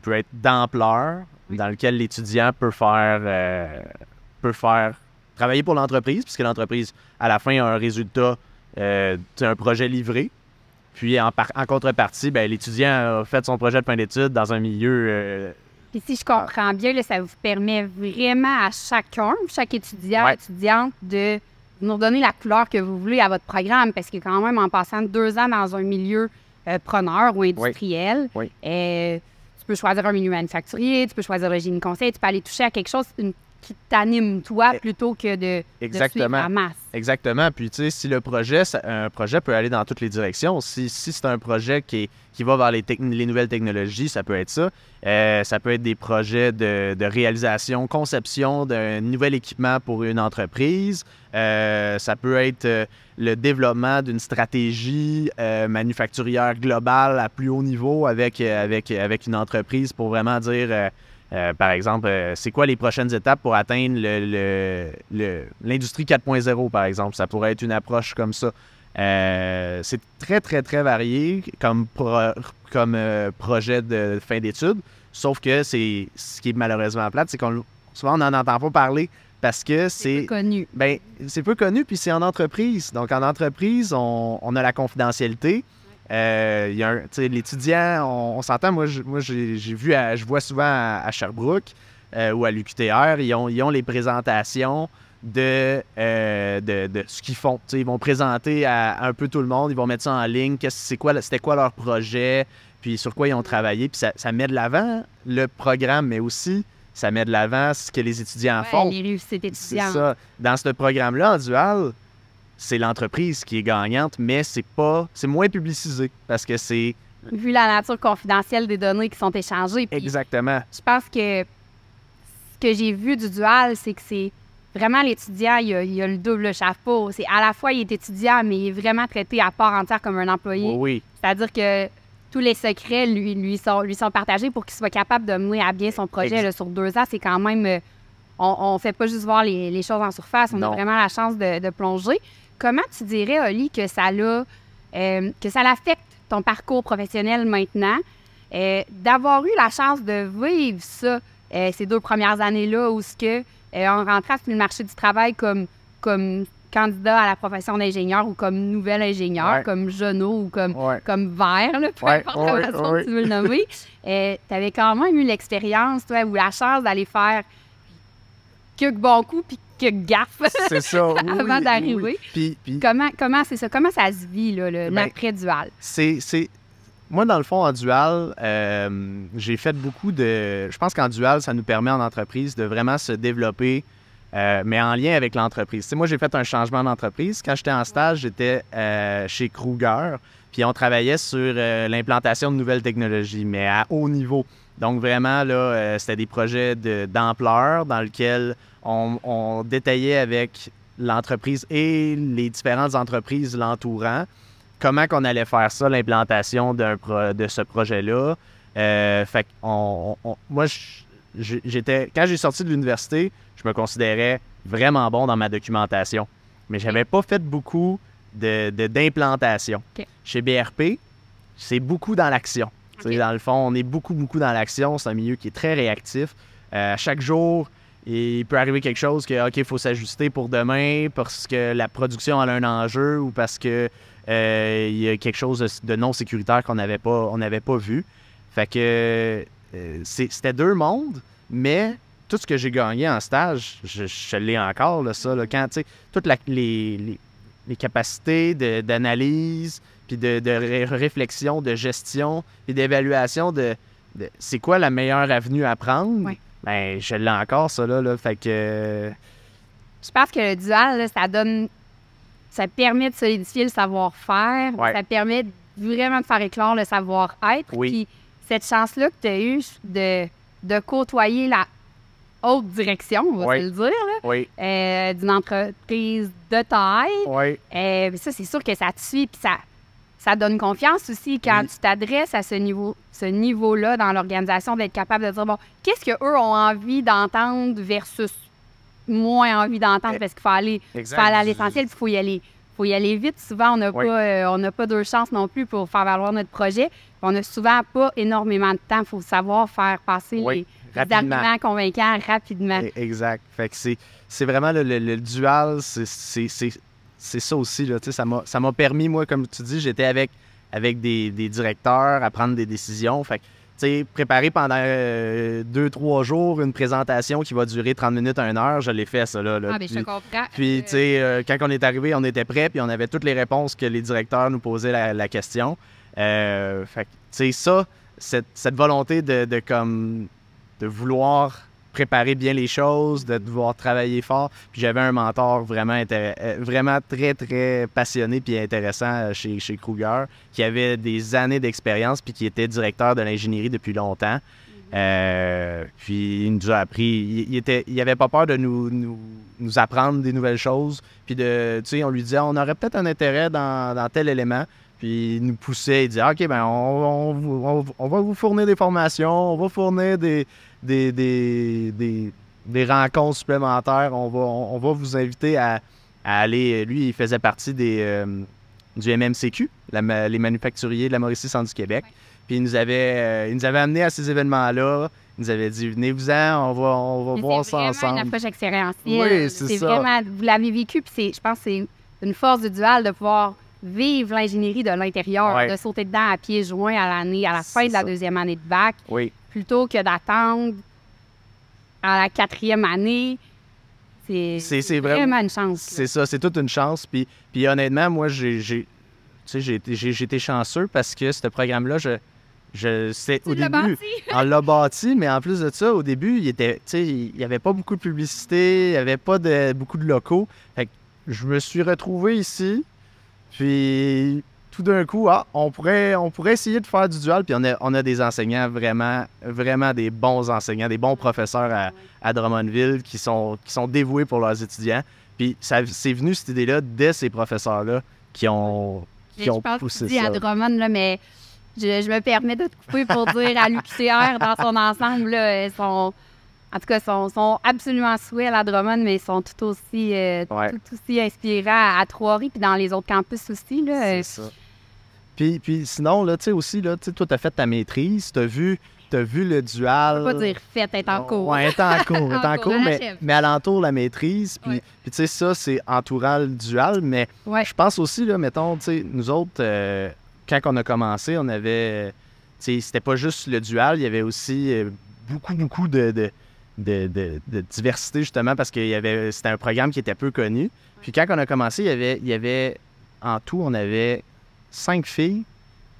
peut être d'ampleur, dans lequel l'étudiant peut faire travailler pour l'entreprise, puisque l'entreprise, à la fin, a un résultat, un projet livré. Puis en contrepartie, l'étudiant a fait son projet de fin d'études dans un milieu... Puis si je comprends bien, là, ça vous permet vraiment à chaque étudiant, étudiante, de nous donner la couleur que vous voulez à votre programme, parce que quand même, en passant 2 ans dans un milieu preneur ou industriel, tu peux choisir un milieu manufacturier, tu peux choisir le génie conseil, tu peux aller toucher à quelque chose qui t'anime toi plutôt que de suivre la masse. Exactement. Puis tu sais, si un projet peut aller dans toutes les directions. Si c'est un projet qui va vers les nouvelles technologies, ça peut être ça. Ça peut être des projets de réalisation, conception d'un nouvel équipement pour une entreprise. Ça peut être le développement d'une stratégie manufacturière globale à plus haut niveau avec une entreprise pour vraiment dire... par exemple, c'est quoi les prochaines étapes pour atteindre l'industrie 4.0, par exemple? Ça pourrait être une approche comme ça. C'est très, très, très varié comme projet de fin d'études, sauf que ce qui est malheureusement plate, c'est qu'on souvent on n'en entend pas parler parce que c'est peu connu. C'est peu connu, puis c'est en entreprise. Donc, en entreprise, on a la confidentialité. L'étudiant, on s'entend, je vois souvent à Sherbrooke ou à l'UQTR, ils ont les présentations de ce qu'ils font. T'sais, ils vont présenter à un peu tout le monde, ils vont mettre ça en ligne, c'était quoi leur projet, puis sur quoi ils ont travaillé. Puis ça met de l'avant le programme, mais aussi ça met de l'avant ce que les étudiants font. Les réussites étudiantes. C'est ça. Dans ce programme-là, en dual, c'est l'entreprise qui est gagnante, mais c'est moins publicisé parce que c'est... Vu la nature confidentielle des données qui sont échangées. Exactement. Je pense que ce que j'ai vu du dual, c'est que c'est vraiment l'étudiant, il a le double chapeau. C'est à la fois, il est étudiant, mais il est vraiment traité à part entière comme un employé. Oui. C'est-à-dire que tous les secrets lui sont partagés pour qu'il soit capable de mener à bien son projet. Là, sur 2 ans, c'est quand même... on ne fait pas juste voir les choses en surface. On a vraiment la chance de plonger. Comment tu dirais, Oli, que ça l'affecte ton parcours professionnel maintenant, d'avoir eu la chance de vivre ça ces 2 premières années-là où on rentrait sur le marché du travail comme candidat à la profession d'ingénieur ou comme nouvel ingénieur, comme Jeannot ou comme Vert, là, peu importe la façon que tu veux le nommer. Tu avais quand même eu l'expérience, toi, ou la chance d'aller faire quelques bons coups puis quelques gaffes avant d'arriver. Puis, comment c'est ça? Comment ça se vit, l'après-dual? Moi, dans le fond, en dual, j'ai fait beaucoup de... Je pense qu'en dual, ça nous permet en entreprise de vraiment se développer, mais en lien avec l'entreprise. Moi, j'ai fait un changement d'entreprise. Quand j'étais en stage, j'étais chez Kruger, puis on travaillait sur l'implantation de nouvelles technologies, mais à haut niveau. Donc, vraiment, là, c'était des projets d'ampleur dans lesquels on détaillait avec l'entreprise et les différentes entreprises l'entourant comment qu'on allait faire ça, l'implantation de ce projet-là. Fait que moi, quand j'ai sorti de l'université, je me considérais vraiment bon dans ma documentation. Mais je n'avais pas fait beaucoup d'implantation. Okay. Chez BRP, c'est beaucoup dans l'action. Okay. Dans le fond, on est beaucoup dans l'action. C'est un milieu qui est très réactif. Chaque jour, il peut arriver quelque chose que, OK, il faut s'ajuster pour demain parce que la production a un enjeu ou parce que il y a quelque chose de non sécuritaire qu'on n'avait pas vu. Fait que c'était 2 mondes, mais tout ce que j'ai gagné en stage, je l'ai encore, là, ça. Là, quand, tu sais, toutes les capacités d'analyse, puis de réflexion, de gestion, et d'évaluation de c'est quoi la meilleure avenue à prendre, ben, je l'ai encore, ça, là. Fait que... Je pense que le dual, là, ça permet de solidifier le savoir-faire. Ouais. Ça permet vraiment de faire éclore le savoir-être. Oui. Puis cette chance-là que tu as eue de côtoyer la haute direction, on va se le dire, là, d'une entreprise de taille, ça, c'est sûr que ça te suit. Puis ça donne confiance aussi quand tu t'adresses à ce niveau-là dans l'organisation, d'être capable de dire, bon, qu'est-ce qu'eux ont envie d'entendre versus moins envie d'entendre parce qu'il faut aller à l'essentiel, il faut y aller vite. Souvent, on n'a pas 2 chances non plus pour faire valoir notre projet. On n'a souvent pas énormément de temps. Il faut savoir faire passer les arguments convaincants rapidement. Exact. Fait que c'est vraiment le dual, c'est ça aussi. Là, ça m'a permis, moi, comme tu dis, j'étais avec des directeurs à prendre des décisions. Fait que, préparer pendant 2-3 jours une présentation qui va durer 30 minutes à 1 heure, je l'ai fait, ça. Là, puis, je comprends. Puis, quand on est arrivé, on était prêts, puis on avait toutes les réponses que les directeurs nous posaient la question. Fait que, ça, cette volonté de vouloir préparer bien les choses, de devoir travailler fort. Puis j'avais un mentor vraiment très, très passionné puis intéressant chez Kruger, qui avait des années d'expérience puis qui était directeur de l'ingénierie depuis longtemps. Puis il nous a appris, il avait pas peur de nous apprendre des nouvelles choses. Puis on lui disait, on aurait peut-être un intérêt dans tel élément. Puis il nous poussait, il disait, OK, ben on va vous fournir des formations, on va fournir des rencontres supplémentaires, on va vous inviter à aller... Lui, il faisait partie du MMCQ, les manufacturiers de la Mauricie Centre du Québec. Puis il nous avait amenés à ces événements-là. Il nous avait dit, venez-vous-en, on va voir ça ensemble. C'est vraiment une approche expérientielle. Oui, c'est ça. Vraiment, vous l'avez vécu, puis je pense que c'est une force du dual de pouvoir vivre l'ingénierie de l'intérieur, de sauter dedans à pieds joints à la fin de la 2e année de bac, plutôt que d'attendre à la 4e année. c'est vraiment une chance. C'est ça, c'est toute une chance. Puis honnêtement, moi, j'ai été chanceux parce que ce programme-là, au début, on l'a bâti, mais en plus de ça, au début, il n'y avait pas beaucoup de publicité, il n'y avait pas beaucoup de locaux. Fait que je me suis retrouvé ici, puis tout d'un coup, on pourrait essayer de faire du dual, puis on a des enseignants vraiment, vraiment des bons enseignants, des bons professeurs à Drummondville qui sont dévoués pour leurs étudiants. Puis c'est venu cette idée-là dès ces professeurs-là qui ont poussé ça. À Drummond, là, mais je me permets de te couper pour dire à l'UQTR dans son ensemble, là, sont absolument souhaits à Drummond, mais ils sont tout aussi inspirants à Trois-Rivières puis dans les autres campus aussi. Là. C'est ça. Puis sinon, là, tu sais aussi, là, toi, tu as fait ta maîtrise, tu as vu le dual. Je peux pas dire fait, être en cours. Oui, être en cours, mais alentour la maîtrise. Puis tu sais, ça, c'est entourant le dual. Mais je pense aussi, là, mettons, tu sais, nous autres, quand on a commencé, on avait. Tu sais, c'était pas juste le dual, il y avait aussi beaucoup de diversité, justement, parce que c'était un programme qui était peu connu. Puis quand on a commencé, il y avait en tout, on avait 5 filles,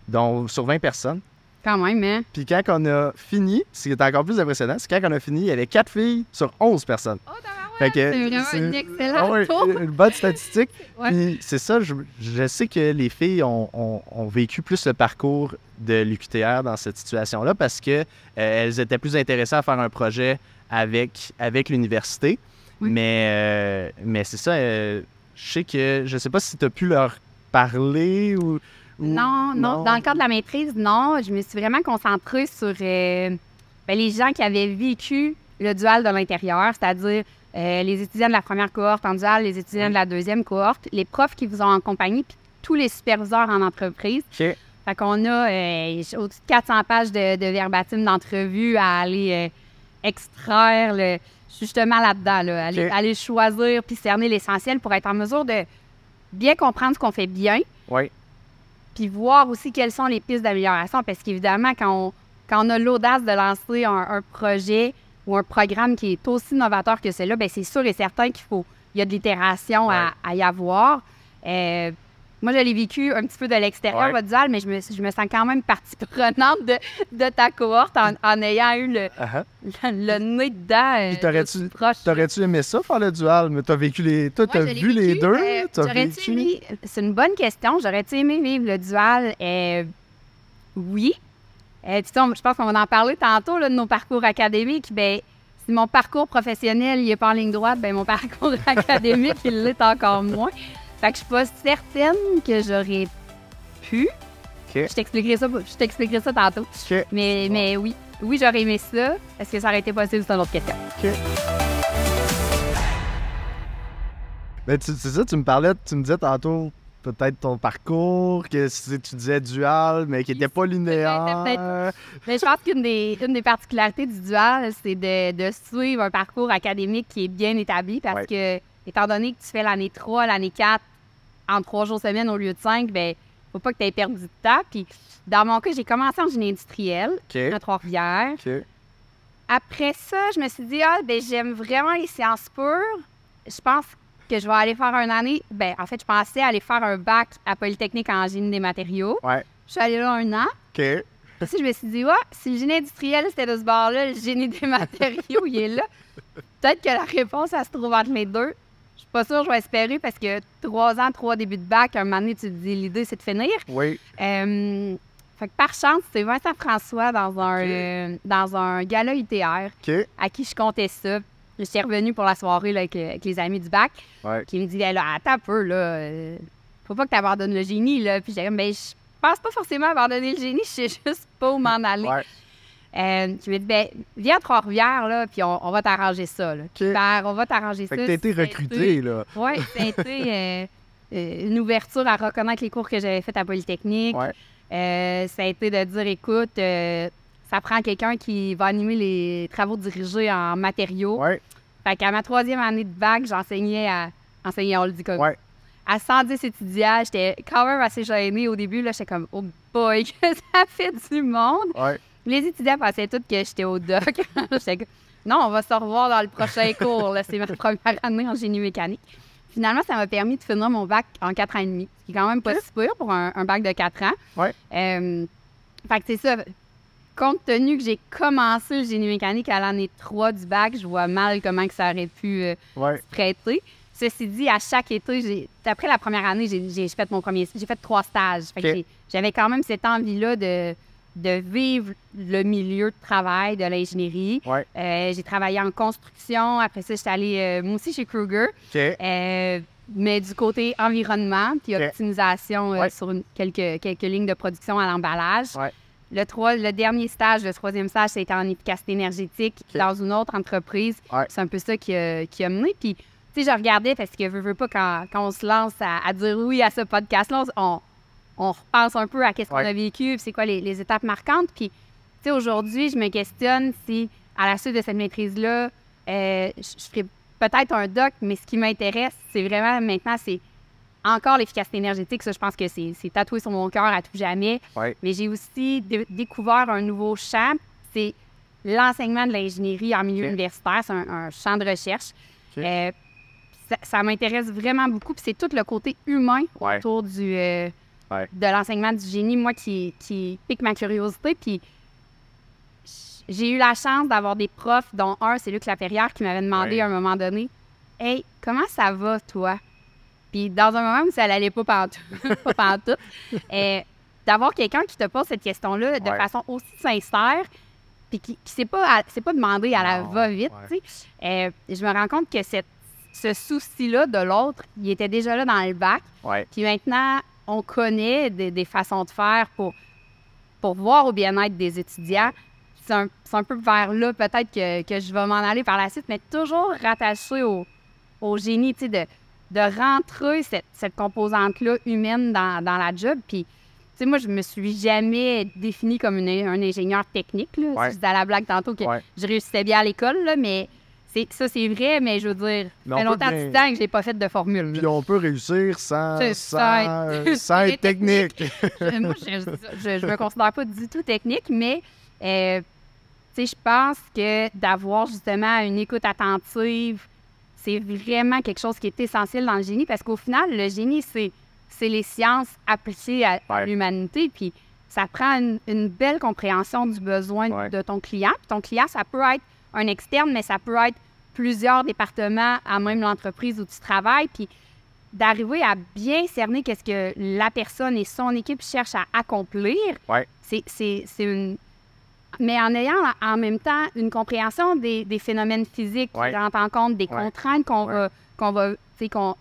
dont sur 20 personnes. Quand même, hein? Puis quand on a fini, ce qui est encore plus impressionnant, c'est quand on a fini, il y avait 4 filles sur 11 personnes. Oh, c'est vraiment une excellente une bonne statistique. Puis c'est ça, je sais que les filles ont vécu plus le parcours de l'UQTR dans cette situation-là parce que elles étaient plus intéressées à faire un projet avec l'université. Oui. Mais c'est ça, je sais pas si tu as pu leur parler ou... Non. Dans le cadre de la maîtrise, non. Je me suis vraiment concentrée sur les gens qui avaient vécu le dual de l'intérieur, c'est-à-dire les étudiants de la première cohorte en dual, les étudiants de la deuxième cohorte, les profs qui vous ont accompagné, puis tous les superviseurs en entreprise. Okay. Fait qu'on a au-dessus de 400 pages de verbatim d'entrevue à aller extraire justement là-dedans, là, aller choisir puis cerner l'essentiel pour être en mesure de bien comprendre ce qu'on fait bien. Oui. Puis voir aussi quelles sont les pistes d'amélioration. Parce qu'évidemment, quand on a l'audace de lancer un projet ou un programme qui est aussi novateur que celui-là, bien, c'est sûr et certain qu'il y a de l'itération à y avoir. Moi, je l'ai vécu un petit peu de l'extérieur, votre dual, mais je me sens quand même partie prenante de ta cohorte en ayant eu le nez dedans. T'aurais-tu aimé ça, faire le dual? Mais t'as vécu t'as vu les deux? C'est une bonne question. J'aurais-tu aimé vivre le dual? Oui. Je pense qu'on va en parler tantôt là, de nos parcours académiques. Bien, si mon parcours professionnel il n'est pas en ligne droite, bien, mon parcours académique, il l'est encore moins. Fait que je suis pas certaine que j'aurais pu. Okay. Je t'expliquerai ça tantôt. Okay. Mais oui, j'aurais aimé ça. Est-ce que ça aurait été possible? C'est une autre question. OK. Mais c'est ça, tu me disais tantôt peut-être ton parcours, que tu disais dual, mais qui n'était pas linéaire. Mais je pense qu'une des particularités du dual, c'est de suivre un parcours académique qui est bien établi parce que, étant donné que tu fais l'année 3, l'année 4, en 3 jours semaine au lieu de 5, bien, faut pas que tu aies perdu de temps. Puis, dans mon cas, j'ai commencé en génie industriel à Trois-Rivières. Okay. Après ça, je me suis dit, j'aime vraiment les sciences pures. Je pense que je vais aller faire une année. En fait, je pensais aller faire un bac à Polytechnique en génie des matériaux. Ouais. Je suis allée là 1 an. OK. Puis, je me suis dit, si le génie industriel, c'était de ce bord-là, le génie des matériaux, il est là. Peut-être que la réponse, elle se trouve entre les deux. Je suis pas sûre, je vais espérer, parce que 3 ans, 3 débuts de bac, un moment donné, tu te dis, l'idée, c'est de finir. Oui. Fait que par chance, c'est Vincent François dans un gala UTR à qui je comptais ça. Je suis revenue pour la soirée là, avec les amis du bac, qui me dit, là, attends un peu, là, faut pas que tu abandonnes le génie, là. Puis j'ai dit, je pense pas forcément abandonner le génie, je sais juste pas où m'en aller. Tu me dis, viens à Trois-Rivières, là, puis on va t'arranger ça, là. Okay. On va t'arranger ça. Fait que t'as été recrutée, là. Oui, ça a été une ouverture à reconnaître les cours que j'avais faits à Polytechnique. Ouais. Ça a été de dire, écoute, ça prend quelqu'un qui va animer les travaux dirigés en matériaux. Ouais. Fait qu'à ma 3e année de bac, j'enseignais on le dit comme à 110 étudiants. J'étais quand même assez gênée au début. Là, j'étais comme, oh boy, que ça fait du monde. Ouais. Les étudiants pensaient tous que j'étais au doc. J'étais comme, non, on va se revoir dans le prochain cours. C'est ma première année en génie mécanique. Finalement, ça m'a permis de finir mon bac en 4 ans et demi, ce qui est quand même pas si pire pour un bac de 4 ans. Ouais. Fait que c'est ça. Compte tenu que j'ai commencé le génie mécanique à l'année 3 du bac, je vois mal comment que ça aurait pu se prêter. Ceci dit, à chaque été, après la première année, j'ai fait 3 stages. Fait que j'avais quand même cette envie-là de vivre le milieu de travail de l'ingénierie. J'ai travaillé en construction. Après ça, j'étais allée, moi aussi, chez Kruger. Mais du côté environnement puis optimisation sur quelques lignes de production à l'emballage. Le dernier stage, le 3e stage, c'était en efficacité énergétique dans une autre entreprise. C'est un peu ça qui a mené. Puis, tu sais, je regardais parce que veux pas quand on se lance à dire oui à ce podcast-là, on repense un peu à qu'est-ce qu'on a vécu, puis c'est quoi les étapes marquantes. Puis, tu sais, aujourd'hui, je me questionne si, à la suite de cette maîtrise-là, je ferai peut-être un doc, mais ce qui m'intéresse, c'est vraiment maintenant, c'est encore l'efficacité énergétique. Ça, je pense que c'est tatoué sur mon cœur à tout jamais. Mais j'ai aussi découvert un nouveau champ, c'est l'enseignement de l'ingénierie en milieu universitaire. C'est un champ de recherche. Ça m'intéresse vraiment beaucoup. Puis c'est tout le côté humain autour de l'enseignement du génie, moi, qui pique ma curiosité. Puis j'ai eu la chance d'avoir des profs, dont un, c'est Luc Laperrière, qui m'avait demandé à un moment donné, « Hey, comment ça va, toi? » Puis dans un moment où ça n'allait pas pantoute, d'avoir quelqu'un qui te pose cette question-là de façon aussi sincère, puis qui ne s'est pas demandé à la va-vite, tu sais. Je me rends compte que ce souci-là de l'autre, il était déjà là dans le bac. Puis maintenant, on connaît des façons de faire pour voir au bien-être des étudiants. C'est un peu vers là, peut-être, que je vais m'en aller par la suite, mais toujours rattaché au génie, tu sais, de rentrer cette composante-là humaine dans la job. Puis, tu sais, moi, je me suis jamais définie comme un ingénieur technique, là. Je disais à la blague tantôt que je réussissais bien à l'école, là, mais ça, c'est vrai, mais je veux dire, ça fait longtemps que j'ai pas fait de formule. Puis on peut réussir sans être technique. Moi, je me considère pas du tout technique, mais tu sais, je pense que d'avoir justement une écoute attentive, c'est vraiment quelque chose qui est essentiel dans le génie, parce qu'au final, le génie, c'est les sciences appliquées à l'humanité, puis ça prend une belle compréhension du besoin de ton client. Puis ton client, ça peut être un externe, mais ça peut être plusieurs départements à même l'entreprise où tu travailles, puis d'arriver à bien cerner qu'est-ce que la personne et son équipe cherchent à accomplir, c'est une... Mais en ayant en même temps une compréhension des phénomènes physiques, qui rentrent en compte, des contraintes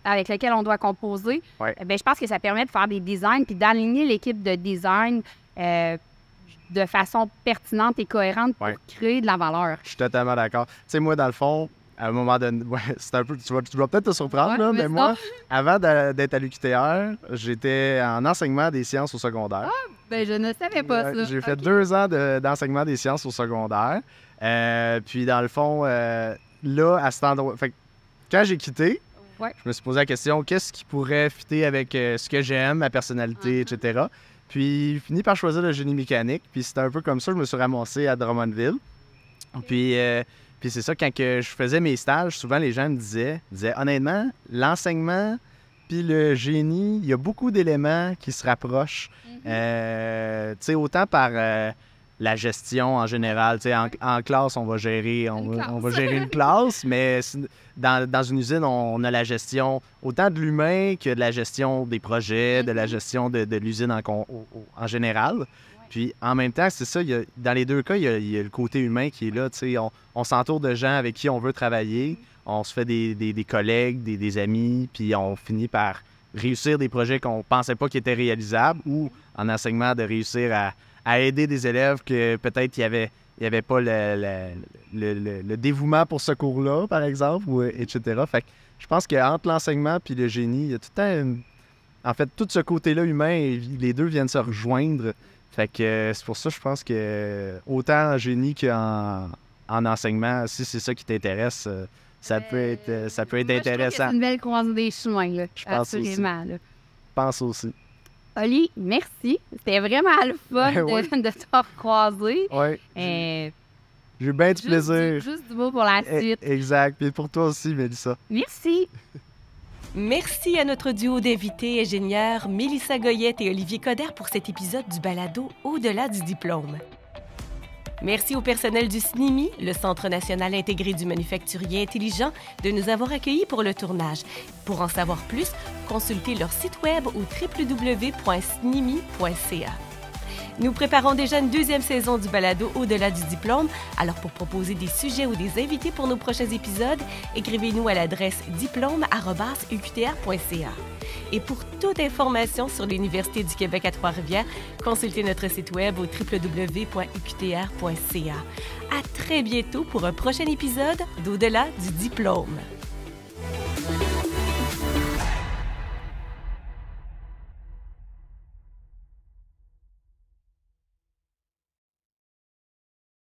avec lesquelles on doit composer, bien, je pense que ça permet de faire des designs puis d'aligner l'équipe de design de façon pertinente et cohérente pour créer de la valeur. Je suis totalement d'accord. Tu sais, moi, dans le fond, à un moment donné, c'est un peu, tu vas peut-être te surprendre, là, mais moi, avant d'être à l'UQTR, j'étais en enseignement des sciences au secondaire. Ben, je ne savais pas ça. J'ai fait 2 ans d'enseignement des sciences au secondaire. Puis, dans le fond, là, à cet endroit... Fait que, quand j'ai quitté, je me suis posé la question, qu'est-ce qui pourrait fitter avec ce que j'aime, ma personnalité, etc. Puis, fini par choisir le génie mécanique. Puis, c'était un peu comme ça, je me suis ramassé à Drummondville. Puis c'est ça, quand je faisais mes stages, souvent, les gens me disaient honnêtement, l'enseignement puis le génie, il y a beaucoup d'éléments qui se rapprochent. Tu sais, autant par la gestion en général. Tu sais, en classe, on va gérer une classe, mais dans une usine, on a la gestion autant de l'humain que de la gestion des projets, de la gestion de l'usine en général. Puis en même temps, c'est ça, dans les deux cas, il y a le côté humain qui est là. Tu sais, on s'entoure de gens avec qui on veut travailler, on se fait des collègues, des amis, puis on finit par réussir des projets qu'on pensait pas qu'ils étaient réalisables, ou en enseignement de réussir à aider des élèves que peut-être il y avait pas le dévouement pour ce cours-là, par exemple, ou, etc. Fait que je pense qu'entre l'enseignement puis le génie, il y a tout le temps en fait, tout ce côté-là humain, les deux viennent se rejoindre. Fait que c'est pour ça, je pense que autant en génie qu'en enseignement, si c'est ça qui t'intéresse, ça peut être intéressant. C'est une belle croisée des chemins, là. Je pense assurément. Je pense aussi. Oli, merci. C'était vraiment le fun de te recroiser. J'ai eu bien du plaisir. Juste du mot pour la suite. Exact. Puis pour toi aussi, Mélissa. Merci. Merci à notre duo d'invités ingénieurs Mélissa Goyette et Olivier Coderre pour cet épisode du balado Au-delà du diplôme. Merci au personnel du SNIMI, le Centre national intégré du manufacturier intelligent, de nous avoir accueillis pour le tournage. Pour en savoir plus, consultez leur site web au www.snimi.ca. Nous préparons déjà une deuxième saison du balado Au-delà du diplôme. Alors, pour proposer des sujets ou des invités pour nos prochains épisodes, écrivez-nous à l'adresse diplôme@uqtr.ca. Et pour toute information sur l'Université du Québec à Trois-Rivières, consultez notre site web au www.uqtr.ca. À très bientôt pour un prochain épisode d'Au-delà du diplôme.